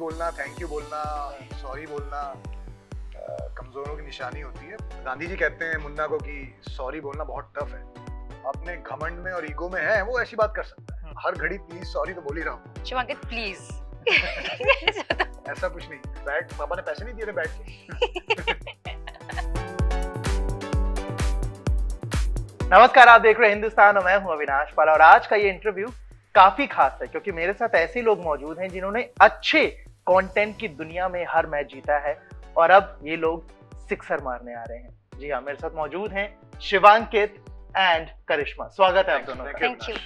बोलना, thank you बोलना, sorry बोलना कमजोरों की निशानी होती है। गांधी जी कहते हैं मुन्ना को कि सॉरी बोलना बहुत टफ है। अपने घमंड में और ईगो में है वो ऐसी बात कर सकता है। हर घड़ी प्लीज सॉरी तो बोल ही रहा हूँ। शिवांकित प्लीज। ऐसा कुछ नहीं, बैठ, पापा ने पैसे नहीं दिए थे बैठ के। नमस्कार, आप देख रहे हैं हिंदुस्तान और मैं हूं अविनाश पाल। और आज का ये इंटरव्यू काफी खास है क्योंकि मेरे साथ ऐसे लोग मौजूद हैं जिन्होंने अच्छे कंटेंट की दुनिया में हर मैच जीता है और अब ये लोग सिक्सर मारने आ रहे हैं। जी हाँ, मेरे साथ मौजूद हैं शिवांकित एंड करिश्मा। स्वागत है आप दोनों का। Thank you.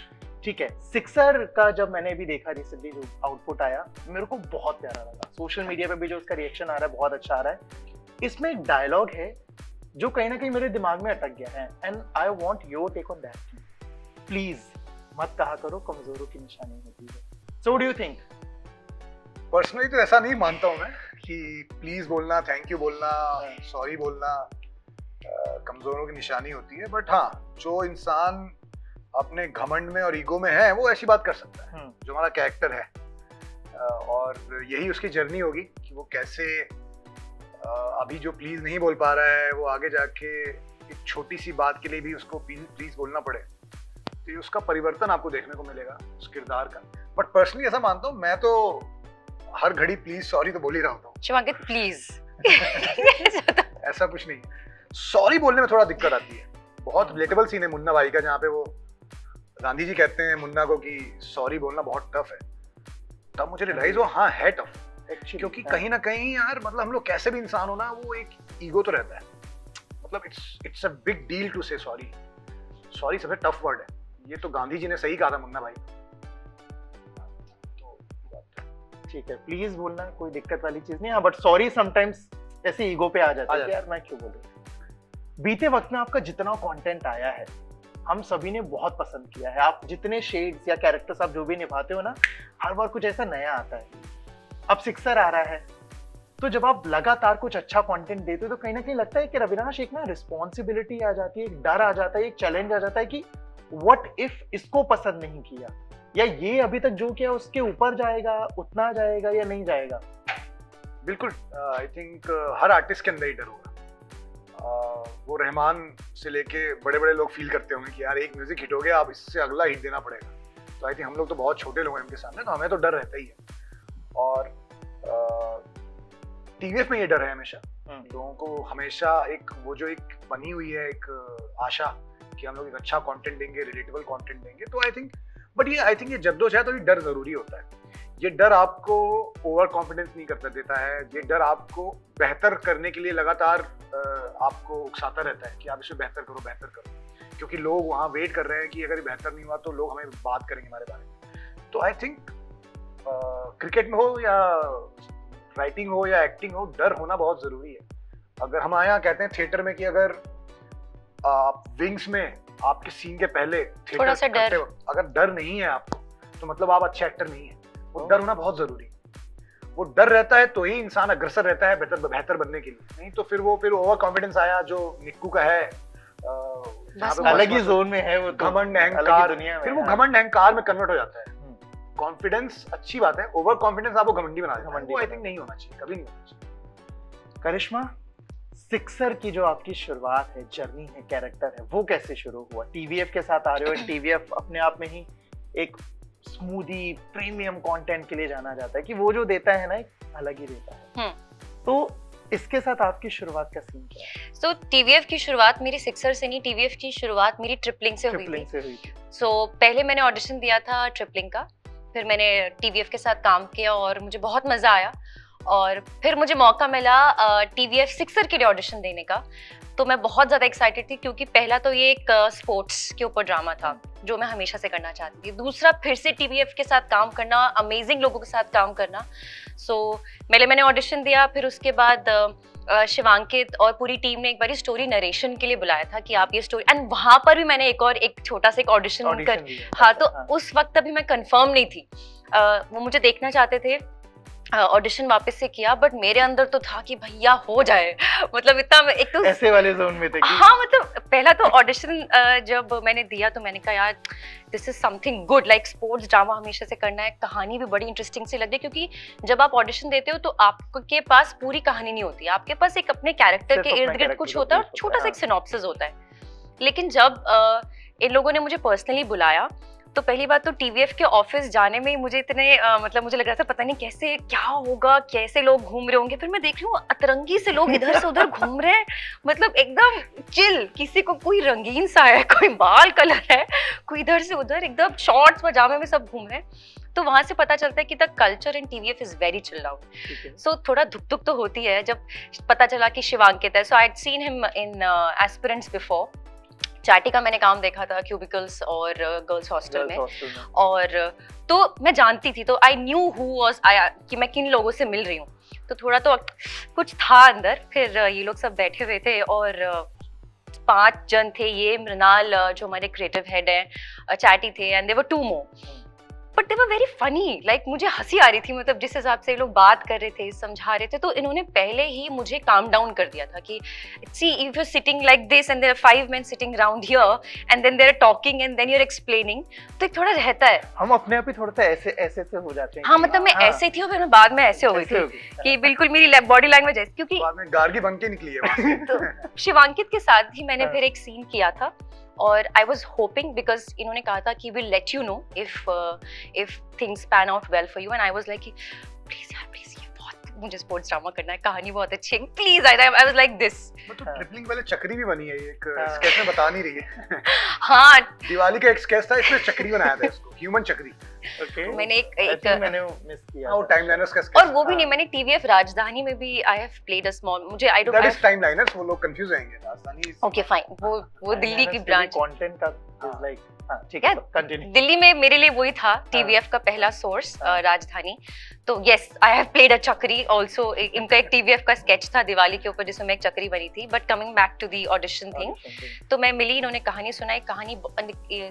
ठीक है, सिक्सर का जब मैंने भी देखा रिसेंटली जो आउटपुट आया मेरे को बहुत प्यारा लगा। सोशल मीडिया पे भी जो उसका रिएक्शन आ रहा है बहुत अच्छा आ रहा है। इसमें एक डायलॉग है जो कहीं ना कहीं मेरे दिमाग में अटक गया है and I want your take on that. Please मत कहा करो कमजोरों की निशानी होती है। So what do you think? Personally तो ऐसा नहीं मानता हूँ मैं कि प्लीज बोलना, थैंक यू बोलना, सॉरी बोलना कमजोरों की निशानी होती है। बट हाँ, जो इंसान अपने घमंड में और ईगो में है वो ऐसी बात कर सकता है। जो हमारा कैरेक्टर है और यही उसकी जर्नी होगी कि वो कैसे अभी जो प्लीज नहीं बोल पा रहा है वो आगे जाके एक छोटी सी बात के लिए भी उसको प्लीज बोलना पड़े, तो ये उसका परिवर्तन आपको देखने को मिलेगा उस किरदार का। बट पर्सनली ऐसा मानता हूँ मैं, तो हर घड़ी प्लीज सॉरी तो बोल ही रहा होता हूँ। शिवांकित प्लीज। ऐसा कुछ नहीं, सॉरी बोलने में थोड़ा दिक्कत आती है। बहुत रिलेटेबल सीन है मुन्ना भाई का जहाँ पे वो गांधी जी कहते हैं मुन्ना को कि सॉरी बोलना बहुत टफ है। तब मुझे रियलाइज हुआ हाँ है टफ, क्योंकि कहीं ना कहीं यार मतलब हम लोग कैसे भी इंसान हो ना, वो एक ईगो तो रहता है। मतलब it's a big deal to say sorry. Sorry सबसे टफ वर्ड है। ये तो गांधी जी ने सही कहा था मुन्ना भाई। तो ठीक है, प्लीज बोलना कोई दिक्कत वाली चीज नहीं है, बट सॉरी समटाइम्स ऐसे ईगो पे आ जाता है यार मैं क्यों बोलूं। बीते वक्त में आपका जितना कंटेंट आया है हम सभी ने बहुत पसंद किया है। आप जितने शेड्स या कैरेक्टर्स आप जो भी निभाते हो ना, हर बार कुछ ऐसा नया आता है। अब सिक्सर आ रहा है तो जब आप लगातार कुछ अच्छा कंटेंट देते हो तो कहीं ना कहीं लगता है कि अविनाश एक ना रिस्पॉन्सिबिलिटी आ जाती है, एक डर आ जाता है, एक चैलेंज आ जाता है कि व्हाट इफ इसको पसंद नहीं किया, या ये अभी तक जो किया उसके ऊपर जाएगा, उतना जाएगा या नहीं जाएगा। बिल्कुल, आई थिंक हर आर्टिस्ट के अंदर ही डर होगा। वो रहमान से लेके बड़े बड़े लोग फील करते होंगे कि यार एक म्यूजिक हिट हो गया, अब इससे अगला हिट देना पड़ेगा। तो आई थिंक हम लोग तो बहुत छोटे लोग हैं उनके सामने, तो हमें तो डर रहता ही है। और टीवीएफ में ये डर है हमेशा। लोगों को हमेशा एक वो जो एक बनी हुई है एक आशा कि हम लोग एक अच्छा कंटेंट देंगे, रिलेटेबल कंटेंट देंगे। तो आई थिंक ये जद्दोजहद और ये डर जरूरी होता है। ये डर आपको ओवर कॉन्फिडेंस नहीं करता देता है। ये डर आपको बेहतर करने के लिए लगातार आपको उकसाता रहता है कि आप इसे बेहतर करो, क्योंकि लोग वहाँ वेट कर रहे हैं कि अगर ये बेहतर नहीं हुआ तो लोग हमें बात करेंगे हमारे बारे में। तो आई थिंक क्रिकेट में हो या राइटिंग हो या एक्टिंग हो, डर होना बहुत जरूरी है। अगर हम यहाँ कहते हैं थिएटर में कि अगर आप विंग्स में आपके सीन के पहले थोड़ा सा डर, अगर डर नहीं है आपको तो मतलब आप अच्छे एक्टर नहीं है। वो डर होना बहुत जरूरी है। वो डर रहता है तो ही इंसान अग्रसर रहता है बेहतर बनने के लिए। नहीं तो फिर ओवर कॉन्फिडेंस आया जो निक्कू का है, अलग ही जोन में है वो, घमंड अहंकार, फिर वो घमंड अहंकार में कन्वर्ट हो जाता है। कॉन्फिडेंस अच्छी बात है, ओवर कॉन्फिडेंस आपको घमंडी बना देता है। वो आई थिंक नहीं होना चाहिए, कभी नहीं होना चाहिए। करिश्मा, सिक्सर की जो आपकी शुरुआत है, जर्नी है, कैरेक्टर है, वो कैसे शुरू हुआ? टीवीएफ के साथ आ रहे हो। टीवीएफ अपने आप में ही एक स्मूदी प्रीमियम कंटेंट के लिए जाना जाता है कि वो जो देता है ना एक अलग ही देता है। तो इसके साथ आपकी शुरुआत का सीन क्या है? सो टीवीएफ की शुरुआत मेरी सिक्सर से नहीं, टीवीएफ की शुरुआत मेरी ट्रिपलिंग से हुई थी। सो पहले मैंने ऑडिशन दिया था ट्रिपलिंग का, फिर मैंने टीवीएफ के साथ काम किया और मुझे बहुत मजा आया। और फिर मुझे मौका मिला टीवीएफ सिक्सर के लिए ऑडिशन देने का, तो मैं बहुत ज़्यादा एक्साइटेड थी क्योंकि पहला तो ये एक स्पोर्ट्स के ऊपर ड्रामा था जो मैं हमेशा से करना चाहती थी। दूसरा फिर से टीवीएफ के साथ काम करना, अमेजिंग लोगों के साथ काम करना। सो मैंने ऑडिशन दिया, फिर उसके बाद शिवांकित और पूरी टीम ने एक बारी स्टोरी नरेशन के लिए बुलाया था कि आप ये स्टोरी, एंड वहाँ पर भी मैंने एक छोटा सा ऑडिशन कर। हाँ, तो उस वक्त अभी मैं कंफर्म नहीं थी। वो मुझे देखना चाहते थे ऑडिशन वापस से किया, बट मेरे अंदर तो था कि भैया हो जाए। मतलब इतना, एक तो ऐसे वाले जोन में थे कि हाँ, मतलब पहला तो ऑडिशन जब मैंने दिया तो मैंने कहा यार this is something good, like sports drama हमेशा से करना है, कहानी भी बड़ी इंटरेस्टिंग सी लग रही है, क्योंकि जब आप ऑडिशन देते हो तो आपके पास पूरी कहानी नहीं होती, आपके पास एक अपने कैरेक्टर सिर्फ के अपना इर्द गिर्द character कुछ का होता है और brief छोटा सा होता है, एक सिनॉप्सिस होता है। लेकिन जब इन लोगों ने मुझे पर्सनली बुलाया तो पहली बात तो टीवीएफ के ऑफिस जाने में ही मुझे इतने मतलब मुझे लग रहा था पता नहीं कैसे क्या होगा, कैसे लोग घूम रहे होंगे। फिर मैं देख रही हूँ अतरंगी से लोग इधर से उधर घूम रहे हैं, मतलब एकदम चिल, किसी को कोई रंगीन सा है, कोई बाल कलर है, कोई इधर से उधर, एकदम शॉर्ट्स पजामे में सब घूम रहे हैं। तो वहां से पता चलता है कि the culture in TVF is very chilled out. So थोड़ा धुक धुक तो होती है जब पता चला कि शिवांकित है। So I had seen him in Aspirants before. चैटी का मैंने काम देखा था क्यूबिकल्स और गर्ल्स हॉस्टल में, और तो मैं जानती थी, तो आई न्यू हु वाज कि मैं किन लोगों से मिल रही हूँ, तो थोड़ा तो कुछ था अंदर। फिर ये लोग सब बैठे हुए थे और 5 जन थे, ये मृणाल जो हमारे क्रिएटिव हेड हैं, चैटी थे, and there were 2 more, but they were very funny. Like मुझे हंसी आ रही थी, मतलब जिस हिसाब से ये लोग बात कर रहे थे, समझा रहे थे, तो इन्होंने पहले ही मुझे काम डाउन कर दिया था कि see if you sitting like this and there are 5 men sitting around here and then they're talking and then you're explaining, तो एक थोड़ा रहता है। हम अपने आप ही थोड़ा सा ऐसे ऐसे से हो जाते हैं। हाँ, मतलब मैं ऐसे थी और फिर मैं बाद में ऐसे हो गई थी कि बिल्कुल मेरी बॉडी लैंग्वेज ऐसी, क्योंकि बाद में गार्गी बन के निकली है वहाँ से। तो शिवांकित के साथ भी मैंने फिर एक सीन किया था, और आई वॉज होपिंग, बिकॉज इन्होंने कहा था कि will let you know if things pan out well for you, and I was like please यार प्लीज, ये बहुत मुझे स्पोर्ट्स ड्रामा करना है, कहानी बहुत अच्छी है, please. I was like this. मतलब ट्रिपलिंग वाले चक्री भी बनी है, एक स्केच में बता नहीं रही है। हाँ, दिवाली का एक स्केच था, इसमें चक्री बनाया था, इसको ह्यूमन चक्री। ओके, मैंने मैंने मिस किया वो टाइमलाइनर्स का स्केच, और वो भी नहीं, मैंने टीवीएफ राजधानी में भी I have played a small, मुझे I don't, that is Timeliners, वो लोग कंफ्यूज होंगे। राजधानी ओके फाइन, वो दिल्ली की ब्रांच कंटेंट का इज लाइक, हां ठीक है, कंटिन्यू। दिल्ली में मेरे लिए वही था टीवीएफ का पहला सोर्स, राजधानी। तो यस, आई हैव प्लेड अ चक्री आल्सो। इनका एक टीवीएफ का स्केच था दिवाली के ऊपर जिसमें मैं एक चक्री बनी थी। But coming back to the audition thing, तो मैं मिली, इन्होंने कहानी सुनाई, कहानी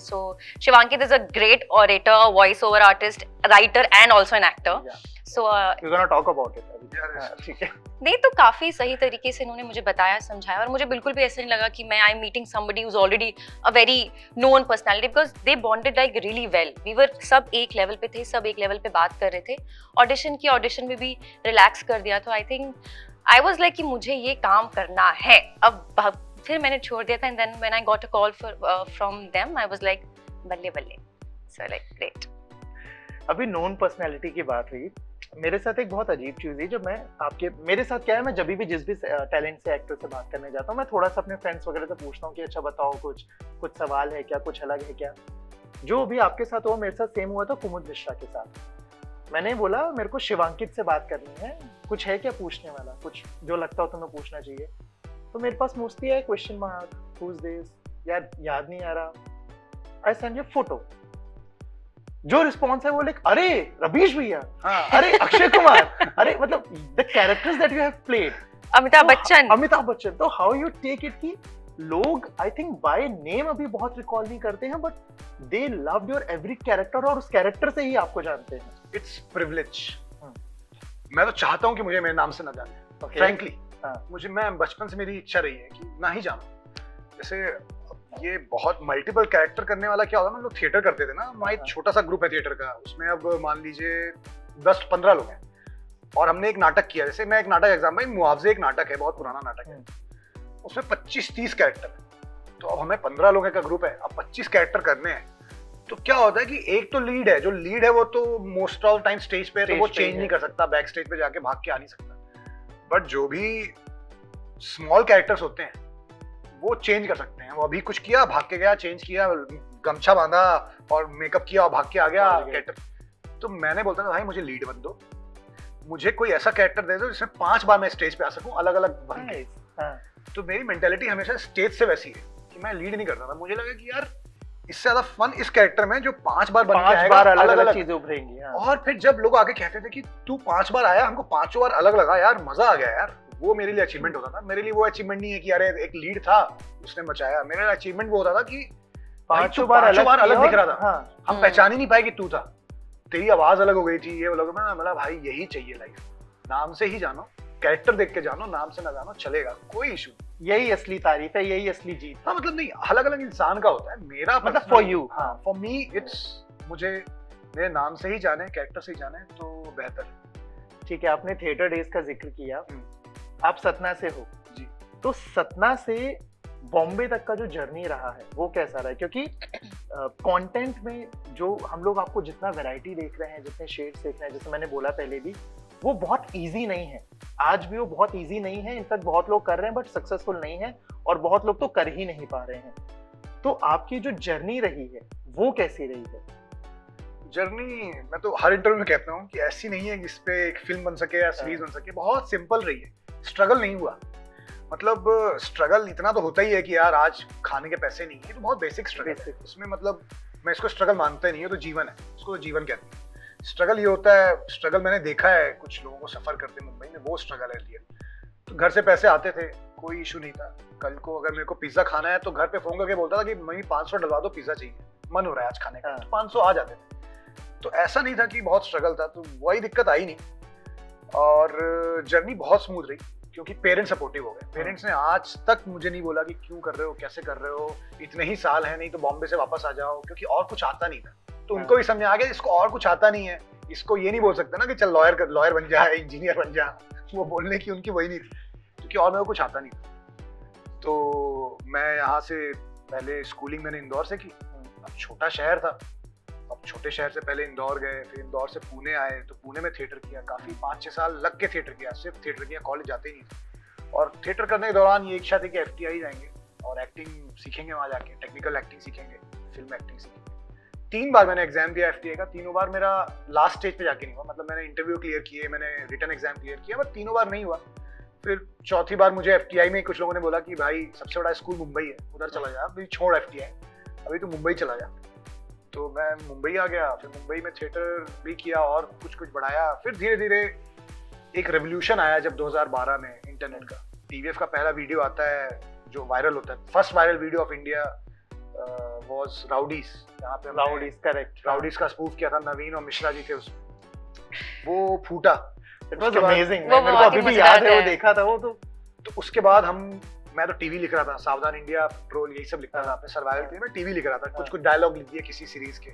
so Shivankit is a great orator, voice over artist, writer and also an actor. So you gonna talk about it अभी, ठीक है? नहीं, तो काफी सही तरीके से इन्होंने मुझे बताया, समझाया, और मुझे बिल्कुल भी ऐसा नहीं लगा कि मैं I am meeting somebody who is already a very known personality, because they bonded like really well. We were सब एक लेवल पे थे, सब एक लेवल पे बात कर रहे थे। ऑडिशन में भी रिलैक्स कर दिया, तो I think I was like कि मुझे ये काम करना है अब। फिर मैंने छोड़ दिया था, and then when I got a call from them, I was like बल्ले बल्ले, सो लाइक ग्रेट। अभी नोन पर्सनालिटी की बात हुई, मेरे साथ एक बहुत अजीब चीज है। जब मैं मेरे साथ क्या है, मैं जब भी जिस भी टैलेंट से, एक्टर से बात करने जाता हूँ, मैं थोड़ा सा अपने फ्रेंड्स वगैरह से पूछता हूँ कि अच्छा बताओ, कुछ सवाल है क्या, कुछ अलग है क्या। जो भी आपके साथ हुआ, मेरे साथ सेम हुआ था कुमुद मिश्रा के साथ। मैंने बोला मेरे को शिवांकित से बात करनी है, कुछ है क्या पूछने वाला, कुछ जो लगता हो तुम्हें पूछना चाहिए। तो मेरे पास मोस्टली है question mark, who is this, यार याद नहीं आ रहा। आई सेंड यू फोटो, जो रिस्पॉन्स है वो लाइक अरे रवीश भैया, अरे अक्षय कुमार, अरे मतलब the characters that you have played, Amitabh Bachchan. तो हाउ यू टेक इट कि लोग आई थिंक बाय नेम अभी बहुत रिकॉल नहीं करते हैं, but they love your every character, और उस कैरेक्टर से ही आपको जानते हैं। It's privilege. मैं तो चाहता हूँ कि मुझे मेरे नाम से ना जाने, फ्रैंकली। मुझे, मैं बचपन से मेरी इच्छा रही है कि ना ही जानो। जैसे ये बहुत मल्टीपल कैरेक्टर करने वाला क्या होता है, हम लोग थिएटर करते थे ना, हमारा एक छोटा सा ग्रुप है थिएटर का, उसमें अब मान लीजिए 10-15 लोग हैं, और हमने एक नाटक किया। जैसे मैं एक नाटक एग्जाम में, मुआवजे एक नाटक है, बहुत पुराना नाटक है, उसमें 25-30 कैरेक्टर है। तो अब हमें 15 लोगों का ग्रुप है, अब 25 कैरेक्टर करने हैं, तो क्या होता है कि एक तो लीड है, जो लीड है वो तो मोस्ट ऑफ टाइम स्टेज पे है, तो वो चेंज नहीं कर सकता, बैक स्टेज पे जाके भाग के आ नहीं सकता। बट जो भी स्मॉल कैरेक्टर्स होते हैं वो चेंज कर सकते हैं। वो अभी कुछ किया, भाग के गया, चेंज किया, गमछा बांधा और मेकअप किया और भाग के आ गया कैरेक्टर। तो मैंने बोलता था भाई मुझे लीड बन दो, मुझे कोई ऐसा कैरेक्टर दे दो जिसमें 5 बार मैं स्टेज पे आ सकूं अलग अलग बन के। तो मेरी मेंटालिटी हमेशा स्टेज से वैसी है कि मैं लीड नहीं करता था। मुझे लगा कि यार इससे ज्यादा फन इस कैरेक्टर में जो 5 बार बन के आएगा, अलग अलग चीजें उभरेंगी। और फिर जब लोग आके कहते थे कि तू 5 बार आया, हमको 5 बार अलग लगा, यार मजा आ गया यार, वो मेरे लिए अचीवमेंट होता था। मेरे लिए वो अचीवमेंट नहीं है कि अरे एक लीड था उसने मचाया, मेरे लिए अचीवमेंट वो होता था कि 5 बार अलग दिख रहा था। हम पहचान ही नहीं पाए कि तू था, तेरी आवाज अलग हो गई थी, ये लोग मैंने बोला भाई यही चाहिए लाइफ, नाम से ही जानो, कैरेक्टर देख के जानो, नाम से ना जानो, चलेगा, कोई इशू। यही असली तारीफ है, यही असली जीत। हाँ मतलब नहीं, अलग अलग इंसान का होता है, मेरा मतलब फॉर यू, हाँ फॉर मी इट्स, मुझे मेरे नाम से ही जाने, कैरेक्टर से ही जाने तो बेहतर है। ठीक है, आपने थिएटर डेज का जिक्र किया, आप सतना से हो जी, तो सतना से बॉम्बे तक का जो जर्नी रहा है वो कैसा रहा है? क्योंकि कंटेंट में जो हम लोग आपको जितना वैरायटी देख रहे हैं, जितने शेड्स देख रहे हैं, जैसे मैंने बोला पहले भी, वो बहुत इजी नहीं है, आज भी वो बहुत इजी नहीं है। इनफैक्ट बहुत लोग कर रहे हैं बट सक्सेसफुल नहीं है, और बहुत लोग तो कर ही नहीं पा रहे हैं। तो आपकी जो जर्नी रही है वो कैसी रही है? जर्नी मैं तो हर इंटरव्यू में कहता हूँ कि ऐसी नहीं है कि इस पे एक फिल्म बन सके या सीरीज बन सके, बहुत सिंपल रही है, स्ट्रगल नहीं हुआ। मतलब स्ट्रगल इतना तो होता ही है कि यार आज खाने के पैसे नहीं है, तो बहुत बेसिक स्ट्रगल है उसमें। मतलब मैं इसको स्ट्रगल मानता ही नहीं है, तो जीवन है, उसको तो जीवन कहते हैं। स्ट्रगल ये होता है, स्ट्रगल मैंने देखा है कुछ लोगों को सफर करते मुंबई में, वो स्ट्रगल है रियल। तो घर से पैसे आते थे, कोई इशू नहीं था। कल को अगर मेरे को पिज्जा खाना है तो घर पे फोन करके बोलता था कि मम्मी 500 डलवा दो, पिज्जा चाहिए, मन हो रहा है आज खाने का, तो 500 आ जाते थे। तो ऐसा नहीं था कि बहुत स्ट्रगल था, तो वही दिक्कत आई नहीं। और जर्नी बहुत स्मूथ रही क्योंकि पेरेंट्स सपोर्टिव हो गए। पेरेंट्स ने आज तक मुझे नहीं बोला कि क्यों कर रहे हो, कैसे कर रहे हो, इतने ही साल है, नहीं तो बॉम्बे से वापस आ जाओ, क्योंकि और कुछ आता नहीं था। तो उनको भी समझ आ गया इसको और कुछ आता नहीं है, इसको ये नहीं बोल सकते ना कि चल लॉयर बन जा, इंजीनियर बन जा, वो बोलने की उनकी वही नहीं थी, क्योंकि और मेरे को कुछ आता नहीं था। तो मैं यहाँ से पहले स्कूलिंग मैंने इंदौर से की। अब छोटा शहर था, अब छोटे शहर से पहले इंदौर गए, फिर इंदौर से पुणे आए, तो पुणे में थिएटर किया, काफी 5-6 साल लग के थिएटर किया, सिर्फ थिएटर किया, कॉलेज जाते ही नहीं थे। और थिएटर करने के दौरान ये इच्छा थी कि FTI जाएंगे और एक्टिंग सीखेंगे, वहाँ जाके टेक्निकल एक्टिंग सीखेंगे, फिल्म एक्टिंग सीखेंगे। 3 बार मैंने एग्जाम दिया FTI का, तीनों बार मेरा लास्ट स्टेज पे जाके नहीं हुआ। मतलब मैंने इंटरव्यू क्लियर किए, मैंने रिटन एग्जाम क्लियर किया, बट तीनों बार नहीं हुआ। फिर चौथी बार मुझे FTI में कुछ लोगों ने बोला कि भाई सबसे बड़ा स्कूल मुंबई है, उधर चला जा, अभी छोड़ FTI, अभी तो मुंबई चला जा। तो मैं मुंबई आ गया, फिर मुंबई में थिएटर भी किया और कुछ बढ़ाया। फिर धीरे धीरे एक रेवोल्यूशन आया जब 2012 में इंटरनेट का, TVF का पहला वीडियो आता है जो वायरल होता है। First viral video of India was rowdies, जहाँ पे राउडीज, करेक्ट, राउडीज का स्पूफ किया था, नवीन और मिश्रा जी थे उसमें, वो फूटा। इट वाज अमेजिंग, वो मेरे को अभी भी याद है, वो देखा था वो। तो उसके बाद मैं तो टीवी लिख रहा था, सावधान इंडिया, प्रो, यही सब लिखता था अपने सर्वाइवल के लिए। मैं टीवी लिख रहा था, कुछ डायलॉग लिख दिए किसी सीरीज के,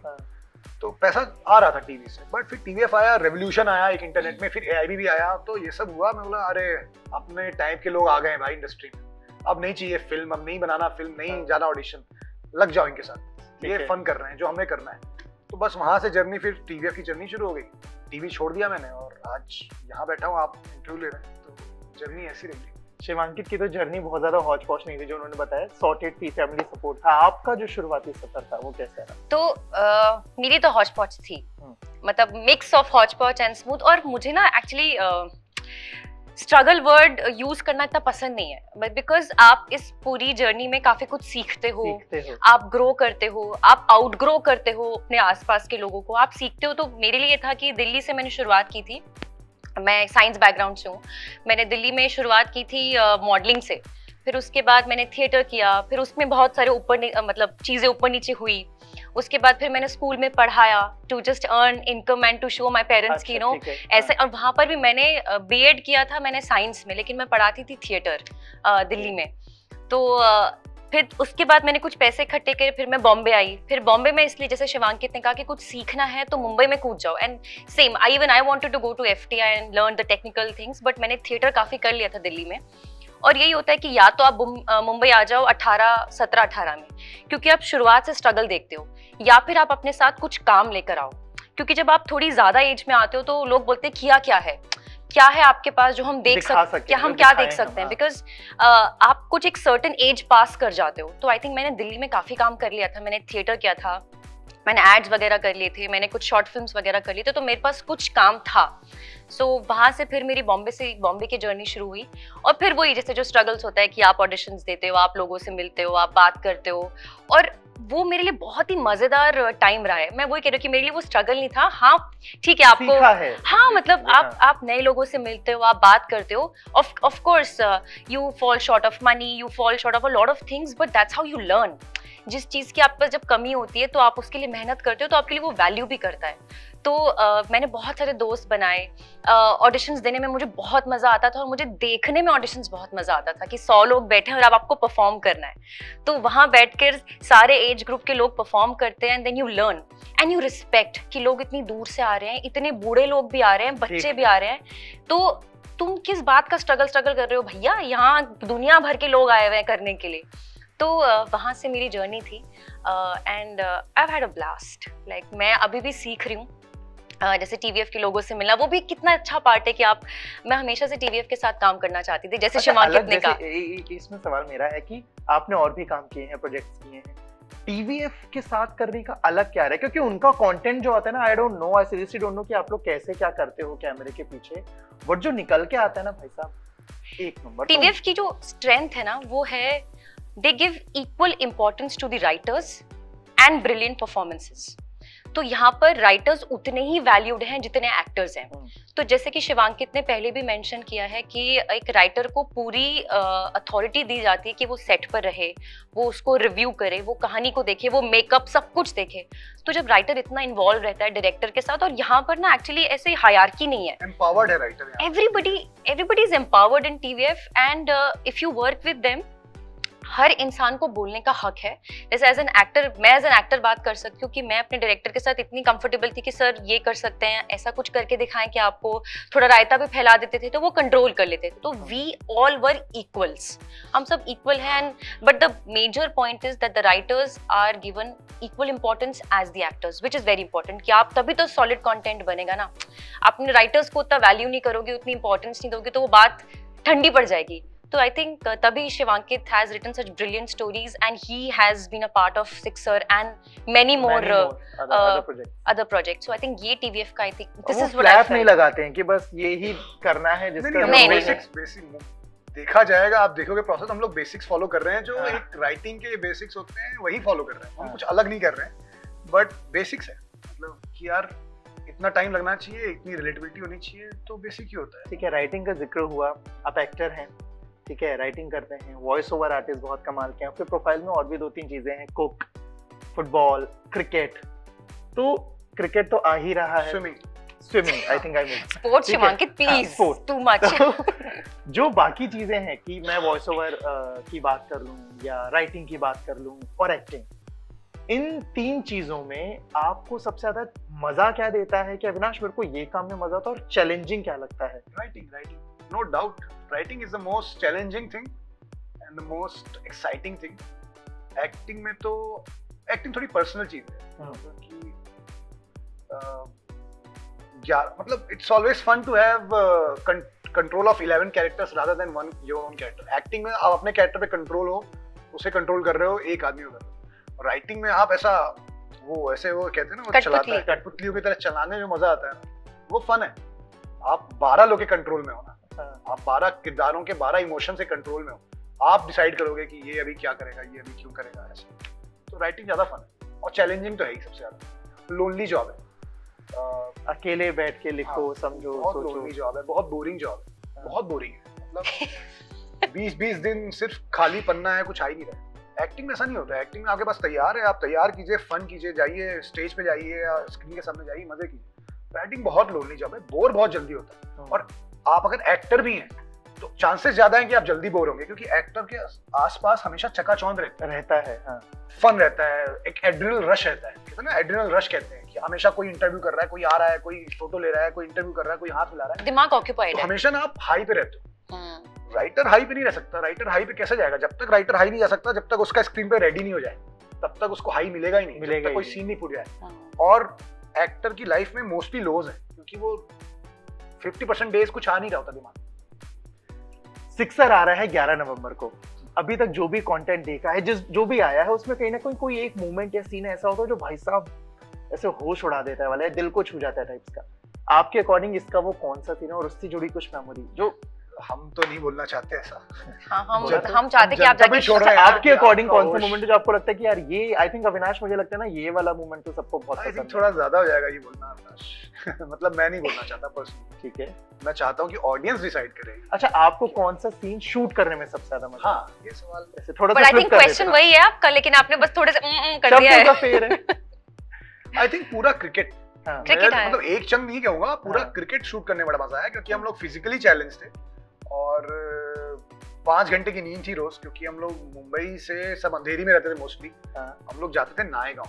तो पैसा आ रहा था टीवी से। बट फिर TVF आया, रेवोल्यूशन आया एक इंटरनेट में, फिर AIB भी आया, तो ये सब हुआ। मैं बोला अरे अपने टाइप के लोग आ गए भाई इंडस्ट्री में, अब नहीं चाहिए फिल्म, अब नहीं बनाना फिल्म, नहीं जाना ऑडिशन, लग जाओ इनके साथ, ये फन कर रहे हैं जो हमें करना है। तो बस वहां से जर्नी, फिर TVF की जर्नी शुरू हो गई। टीवी छोड़ दिया मैंने और आज यहाँ बैठा हूँ, आप इंटरव्यू ले रहे हैं, तो जर्नी ऐसी रही। शिवांकित की तो जर्नी बहुत ज्यादा हौच पौच नहीं थी, जो उन्होंने बताया, सॉर्टेड थी, फैमिली सपोर्ट था। आपका जो शुरुआती सफर था वो कैसा रहा? तो मेरी तो हौच पौच थी, मतलब मिक्स ऑफ हौच पौच एंड स्मूथ। और मुझे ना एक्चुअली स्ट्रगल वर्ड यूज करना इतना पसंद नहीं है, बट बिकॉज आप इस पूरी जर्नी में काफी कुछ सीखते हो, आप ग्रो करते हो, आप आउटग्रो करते हो अपने आसपास के लोगों को, आप सीखते हो। तो मेरे लिए था कि दिल्ली से मैंने शुरुआत की थी, मैं साइंस बैकग्राउंड से हूँ, मैंने दिल्ली में शुरुआत की थी मॉडलिंग से। फिर उसके बाद मैंने थिएटर किया, फिर उसमें बहुत सारे मतलब चीज़ें ऊपर नीचे हुई। उसके बाद फिर मैंने स्कूल में पढ़ाया to just earn income and to show my parents की नो ऐसे। और वहाँ पर भी मैंने B.Ed किया था मैंने साइंस में, लेकिन मैं पढ़ाती थी थिएटर दिल्ली में। तो फिर उसके बाद मैंने कुछ पैसे इकट्ठे करे, फिर मैं बॉम्बे आई। फिर बॉम्बे में इसलिए जैसे शिवांकित ने कहा कि कुछ सीखना है तो मुंबई में कूद जाओ, and same I wanted to go to FTI and learn the technical things, but मैंने थिएटर काफी कर लिया था दिल्ली में। और यही होता है कि या तो आप मुंबई आ जाओ 17-18 में, क्योंकि आप शुरुआत से स्ट्रगल देखते हो, या फिर आप अपने साथ कुछ काम लेकर आओ, क्योंकि जब आप थोड़ी ज्यादा एज में आते हो तो लोग बोलते हैं क्या है आपके पास जो हम देख सकते हैं, हम क्या देख सकते हैं, बिकॉज आप कुछ एक सर्टेन एज पास कर जाते हो। तो आई थिंक मैंने दिल्ली में काफी काम कर लिया था, मैंने थिएटर किया था, मैंने एड्स वगैरह कर लिए थे, मैंने कुछ शॉर्ट फिल्म्स वगैरह कर लिए थे, तो मेरे पास कुछ काम था। सो वहाँ से फिर मेरी बॉम्बे की जर्नी शुरू हुई। और फिर वही जैसे जो स्ट्रगल्स होता है कि आप ऑडिशंस देते हो, आप लोगों से मिलते हो, आप बात करते हो, और वो मेरे लिए बहुत ही मजेदार टाइम रहा है। मैं वही कह रही हूँ कि मेरे लिए वो स्ट्रगल नहीं था। हाँ ठीक है, आपको हाँ मतलब आप नए लोगों से मिलते हो, आप बात करते हो, of course you fall short of money, you fall short of a lot of things, but that's how you learn. जिस चीज़ की आप पर जब कमी होती है तो आप उसके लिए मेहनत करते हो तो आपके लिए वो वैल्यू भी करता है। तो मैंने बहुत सारे दोस्त बनाए, ऑडिशंस देने में मुझे बहुत मज़ा आता था और मुझे देखने में ऑडिशंस बहुत मज़ा आता था कि 100 लोग बैठे हैं और अब आपको परफॉर्म करना है। तो वहाँ बैठकर सारे एज ग्रुप के लोग परफॉर्म करते हैं and then you learn and you respect कि लोग इतनी दूर से आ रहे हैं, इतने बूढ़े लोग भी आ रहे हैं, बच्चे भी आ रहे हैं, तो तुम किस बात का स्ट्रगल कर रहे हो भैया, यहाँ दुनिया भर के लोग आए हुए हैं करने के लिए। तो वहाँ से मेरी जर्नी थी and I had a blast. Like मैं अभी भी सीख रही हूँ। जैसे टीवीएफ के लोगों से मिलना, वो भी कितना अच्छा पार्ट है कि आप, मैं हमेशा से टीवीएफ के साथ काम करना चाहती थी, जैसे शिवांकित ने कहा। इसमें सवाल मेरा है कि आपने और भी काम किए हैं, प्रोजेक्ट्स किए हैं, टीवीएफ के साथ करने का अलग क्या है? क्योंकि उनका कंटेंट जो आता है ना, I don't know, I seriously don't know कि आप लोग कैसे क्या करते हो कैमरे के पीछे, बट जो निकल के आता है ना भाई साहब, एक नंबर। टीवीएफ की जो स्ट्रेंथ है ना वो है, they give equal importance to the writers and brilliant performances. तो यहाँ पर राइटर्स उतने ही वैल्यूड हैं जितने एक्टर्स हैं। तो जैसे कि शिवांकित ने पहले भी मेंशन किया है कि एक राइटर को पूरी अथॉरिटी दी जाती है कि वो सेट पर रहे, वो उसको रिव्यू करे, वो कहानी को देखे, वो मेकअप सब कुछ देखे। तो जब राइटर इतना इन्वॉल्व रहता है डायरेक्टर के साथ, और यहाँ पर ना एक्चुअली ऐसे हायरार्की नहीं है, एम्पावर्ड है writer, everybody is empowered in TVF and if you work with them, हर इंसान को बोलने का हक है। जैसे एज एन एक्टर, मैं एज एन एक्टर बात कर सकती हूँ कि मैं अपने डायरेक्टर के साथ इतनी कंफर्टेबल थी कि सर ये कर सकते हैं, ऐसा कुछ करके दिखाएं कि आपको थोड़ा रायता भी फैला देते थे तो वो कंट्रोल कर लेते थे। तो वी ऑल वर इक्वल्स, हम सब इक्वल हैं। But the major point is that the writers are given equal importance as the actors, which is very important. कि आप तभी तो सॉलिड कॉन्टेंट बनेगा ना। अपने राइटर्स को उतना वैल्यू नहीं करोगे, उतनी इंपॉर्टेंस नहीं दोगे, तो वो बात ठंडी पड़ जाएगी। So I think तभी Shivankit has written such brilliant stories and he has been a part of Sixer and many more other projects. So I think ये TVF का, I think this is what I felt. नहीं लगाते हैं कि बस ये ही करना है जिसका नहीं, बेसिक देखा जाएगा, आप देखोगे प्रोसेस, हम लोग बेसिक्स फॉलो कर रहे हैं, जो एक राइटिंग के बेसिक्स होते हैं वही फॉलो कर रहे हैं, हम कुछ अलग नहीं कर रहे हैं, बट बेसिक्स है। मतलब कि यार इतना टाइम लगना चाहिए, इतनी रिलेटिविटी होनी चाहिए, तो बेसिक ही होता है। ठीक है, राइटिंग का जिक्र हुआ, आप एक्टर हैं, ठीक है, राइटिंग करते हैं, वॉइस ओवर आर्टिस्ट बहुत कमाल के हैं, आपके प्रोफाइल में और भी 2-3 चीजें हैं, कुक, फुटबॉल, क्रिकेट। तो क्रिकेट तो आ ही रहा है, swimming I think I mean sports. Shivankit please, too much. जो बाकी चीजें हैं कि मैं वॉइस ओवर की बात कर लूं या राइटिंग की बात कर लूं और एक्टिंग, इन 3 चीजों में आपको सबसे ज्यादा मजा क्या देता है? कि अविनाश मेरे को ये काम में मजा आता है, और चैलेंजिंग क्या लगता है? Writing, no doubt. Writing is the most challenging thing and the most exciting thing. Acting में तो acting थोड़ी personal चीज है, कि मतलब it's always fun to have control of 11 characters rather than one your own character. Acting में आप अपने character पे control हो, उसे control कर रहे हो, एक आदमी हो। राइटिंग में आप ऐसा वो कहते हैं ना, वो चलाता है, कठपुतलियों की तरह चलाने में मजा आता है, वो फन है। आप 12 लोग के कंट्रोल में हो ना, आप 12 किरदारों के 12 इमोशन से कंट्रोल में हो, आप डिसाइड करोगे कि ये अभी क्या करेगा, ये अभी क्यों करेगा, ऐसे। तो राइटिंग ज्यादा फन है और चैलेंजिंग तो है ही सबसे ज्यादा। लोनली जॉब है, अकेले बैठ के लिखो, समझो, बहुत लोनली जॉब है, बहुत बोरिंग जॉब है, बहुत बोरिंग है। मतलब 20 दिन सिर्फ खाली पन्ना है, कुछ आ ही नहीं रहा। एक्टिंग में ऐसा नहीं होता है, एक्टिंग में आपके पास तैयार है, आप तैयार कीजिए, फन कीजिए, जाइए स्टेज पे जाइए या स्क्रीन के सामने जाइए, मजे कीजिए। राइटिंग बहुत लोनली जॉब है, बोर बहुत जल्दी होता है। और आप अगर एक्टर भी हैं तो चांसेस ज्यादा है कि आप जल्दी बोर होंगे, क्योंकि एक्टर के आसपास हमेशा चकाचौंध रहता है, फन रहता है, एक एड्रिनल रश रहता है। कहते हैं ना, एड्रिनल रश कहते हैं कि हमेशा कोई इंटरव्यू कर रहा है, कोई आ रहा है, कोई फोटो ले रहा है, कोई इंटरव्यू कर रहा है, कोई हाथ मिला रहा है, दिमाग ऑक्यूपाइड है, हमेशा ना आप हाई पे रहते हो। राइटर हाई पे नहीं रह सकता। राइटर हाई पे कैसे जाएगा? जब तक राइटर हाई नहीं जा सकता, जब तक उसका स्क्रीन पे रेडी नहीं हो जाए, तब तक उसको हाई मिलेगा ही नहीं, जब तक कोई सीन नहीं फूट जाए। और एक्टर की लाइफ में मोस्टली लोज है, क्योंकि वो 50% डेज कुछ आ नहीं रहा होता दिमाग। सिक्सर आ रहा है 11 नवंबर को। अभी तक जो भी कंटेंट देखा है, जो भी आया है, उसमें कहीं ना कोई एक मोमेंट या सीन ऐसा होता है जो भाई साहब ऐसे होश उड़ा देता है वाला है, दिल को छू जाता है टाइप्स का। आपके अकॉर्डिंग इसका वो कौन सा सीन है, और उससे जुड़ी कुछ मेमोरी जो हम तो नहीं बोलना चाहते ऐसा। हाँ, जब- हम चाहते कि आप जब भी जाके छोड़ रहे हैं, आपके अकॉर्डिंग कौन सा काश। मोमेंट है जो आपको लगता है कि यार ये, आई थिंक अविनाश, मुझे लगता है ना ये वाला मोमेंट तो सबको बहुत आई पसंद थिंक है। थोड़ा ज्यादा हो जाएगा ये बोलना अविनाश। मतलब मैं नहीं बोलना चाहता पर्सनली, ठीक है। मैं चाहता हूँ कि ऑडियंस डिसाइड करेगी। अच्छा, आपको कौन सा सीन शूट करने में सबसे ज्यादा मजा? हाँ, ये सवाल ऐसे थोड़ा बट सा आई flip थिंक कर देते क्वेश्चन हैं। वही है आपका, लेकिन आपने बस थोड़े से कर दिया शब्दों का है। फेर है। आई थिंक पूरा क्रिकेट, हाँ, क्रिकेट है। मतलब एक चंग नहीं कहूंगा, पूरा हाँ। क्रिकेट शूट करने में बड़ा मजा आया क्योंकि हम लोग फिजिकली चैलेंज थे और 5 घंटे की नींद थी रोज, क्योंकि हम लोग मुंबई से सब अंधेरी में रहते थे मोस्टली। हाँ, हम लोग जाते थे नायगांव।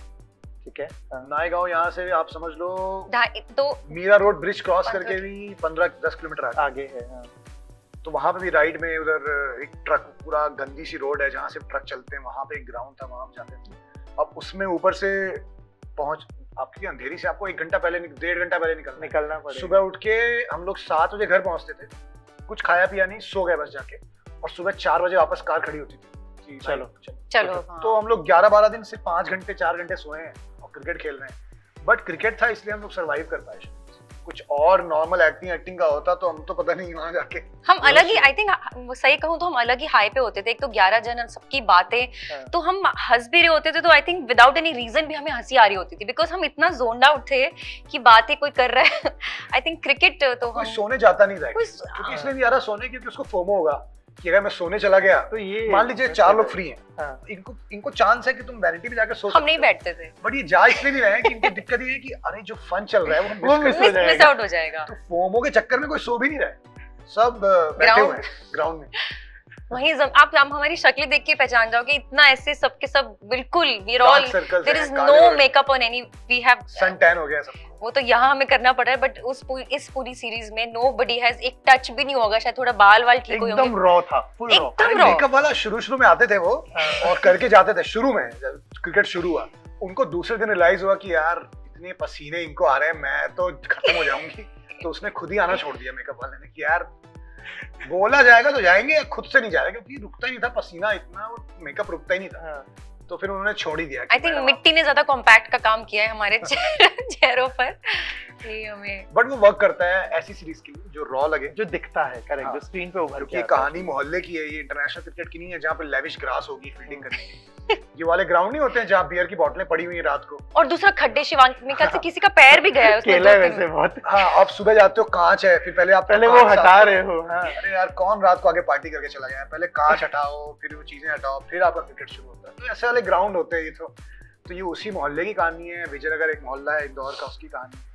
ठीक है। हाँ, नायगांव यहाँ से आप समझ लो तो मीरा रोड ब्रिज क्रॉस 15 करके भी 15-10 किलोमीटर आगे। आगे है। हाँ, तो वहां पे भी राइड में उधर एक ट्रक, पूरा गंदी सी रोड है जहाँ से ट्रक चलते हैं, वहां पे एक ग्राउंड था, वहां हम जाते थे। अब उसमें ऊपर से पहुंच, आपकी अंधेरी से आपको 1 घंटा पहले 1.5 घंटा पहले निकलना पड़ेगा। सुबह उठ के हम लोग 7 बजे घर पहुंचते थे, कुछ खाया पिया नहीं, सो गए बस जाके, और सुबह 4 बजे वापस कार खड़ी होती थी कि चलो। भाई, चलो तो हम लोग 11-12 दिन से 5 घंटे 4 घंटे सोए हैं और क्रिकेट खेल रहे हैं। बट क्रिकेट था इसलिए हम लोग सर्वाइव कर पाए। कुछ और नॉर्मल एक्टिंग का होता तो हम तो पता नहीं वहां जाके हम अलग ही, आई थिंक सही कहूँ तो हम अलग ही हाई पे होते थे। एक तो 11 जन, सबकी बातें, हाँ। तो हम हंस भी रहे होते थे, तो I think without any reason भी हमें हंसी आ रही होती थी, बिकॉज हम इतना जोन्ड आउट थे कि बातें कोई कर रहा है। आई थिंक क्रिकेट तो कोई हम सोने जाता नहीं था कोई- क्योंकि इसलिए नहीं आ रहा सोने, क्योंकि उसको फोमो होगा कि अगर मैं सोने चला गया तो ये मान लीजिए 4 लोग फ्री हैं, हाँ, इनको चांस है कि तुम वैनिटी में जाकर सो हम नहीं सकते बैठते थे, हो। बट ये जा इसलिए नहीं रहे हैं कि इनको दिक्कत ये है कि अरे जो फन चल रहा है वो वो हम miss मिस हो कर रहे हैं। मिस आउट हो जाएगा। तो फोमो के चक्कर में कोई सो भी नहीं रहा है, सब बैठे Ground- हुए हैं ग्राउंड में। वहीं आप हमारी शक्लें देख के पहचान जाओगे, इतना ऐसे सबके सब बिल्कुल, we are all, Dark circles there हैं, इज काले नो और makeup on any, we have, sun tan हो गया सबको। वो तो यहाँ हमें करना पड़ रहा है, बट इस पूरी सीरीज में नोबडी हैज एक टच भी नहीं होगा, शायद थोड़ा बाल वाल ठीक हुए एकदम होंगे, रॉ था, फुल रॉ। एकदम अरे raw। मेकअप वाला शुरू में आते थे वो और करके जाते थे। शुरू में जब क्रिकेट शुरू हुआ, उनको दूसरे दिन रियलाइज हुआ कि यार इतने पसीने इनको आ रहे हैं, मैं तो खत्म हो जाऊंगी। तो उसने खुद ही आना छोड़ दिया मेकअप वाले ने कि यार बोला जाएगा तो जाएंगे, खुद से नहीं जाएगा, क्योंकि रुकता ही नहीं था पसीना इतना, और मेकअप रुकता ही नहीं था। हाँ, तो फिर उन्होंने छोड़ ही दिया। आई थिंक मिट्टी ने ज्यादा कॉम्पैक्ट का काम किया है हमारे चेहरों पर, ये हमें बट वो वर्क करता है ऐसी सीरीज के लिए जो रॉ लगे, जो दिखता है, करेक्ट, हाँ। जो स्क्रीन पे उभर क्योंकि के ये आता है। कहानी मोहल्ले की है, ये इंटरनेशनल क्रिकेट की नहीं है जहाँ पे लेविश ग्रास होगी फील्डिंग करने की। ये वाले ग्राउंड नहीं होते हैं जहाँ बियर की बोतलें पड़ी हुई हैं रात को। और दूसरा खड्डे, शिवांग में ख्याल से किसी का पैर भी गया है उसमें, केला है 2-3 वैसे बहुत। हाँ, आप सुबह जाते हो कांच है, फिर पहले पहले वो कांच हटा साफ रहे करो। हो। हाँ, अरे यार कौन रात को आगे पार्टी करके चला गया है, पहले कांच हटाओ, फिर वो चीजें हटाओ, फिर आपका क्रिकेट शुरू होता है। तो ऐसे वाले ग्राउंड होते हैं ये तो ये उसी मोहल्ले की कहानी है। विजयनगर एक मोहल्ला है इंदौर का, उसकी कहानी है।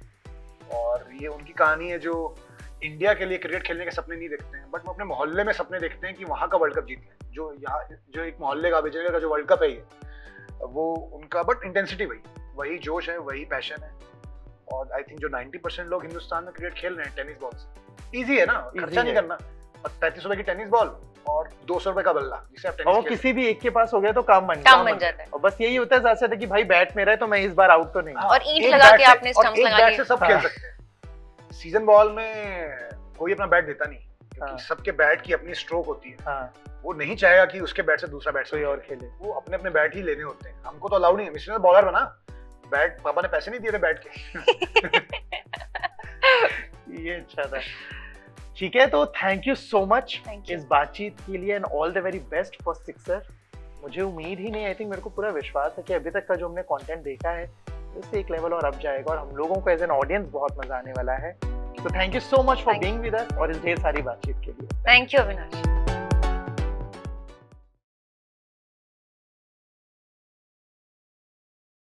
और ये उनकी कहानी है जो इंडिया के लिए क्रिकेट खेलने के सपने नहीं देखते हैं, बट वो अपने मोहल्ले में सपने देखते हैं कि वहाँ का वर्ल्ड कप जीत लें। जो यहाँ जो एक मोहल्ले का विजयनगर का जो वर्ल्ड कप है ये, वो उनका, बट इंटेंसिटी वही जोश है, वही पैशन है। और आई थिंक जो 90% लोग हिंदुस्तान में क्रिकेट खेल रहे हैं टेनिस बॉल से, इजी है ना, खर्चा नहीं है। करना। 35 रुपए की टेनिस बॉल और 200 रुपए का बल्ला, जिसे आप और वो टेनिस खेल किसी भी एक के पास हो गया तो काम बन काम गया। बन जाता है। और बस यही होता है ज्यादा से कि भाई बैट मेरा है तो मैं इस बार आउट तो नहीं। हाँ, और ईंट एक लगा बैट के से- आपने और स्टंप्स एक लगा बैट लिए। से सब हाँ। खेल सकते हैं। सीजन बॉल में कोई अपना बैट देता नहीं, क्योंकि हाँ। सबके बैट की अपनी स्ट्रोक होती है। हाँ, वो नहीं चाहेगा कि उसके बैट से दूसरा बैट कोई से और खेले। वो अपने अपने बैट ही लेने होते हैं। हमको तो अलाउड नहीं है, मिस्टर ने बॉलर बना, बैट पापा ने पैसे नहीं दिए थे बैट के। ये अच्छा था। ठीक है, तो thank you so much Thank you. इस बातचीत के लिए and all the very best for sixer. मुझे उम्मीद ही नहीं, आई थिंक मेरे को पूरा विश्वास है कि अभी तक का जो हमने कंटेंट देखा है उससे एक लेवल और अप जाएगा और हम लोगों को एज एन ऑडियंस बहुत मजा आने वाला है। तो thank you so much for Thank you. Being with us और इस ढेर सारी बातचीत के लिए। Thank you Avinash.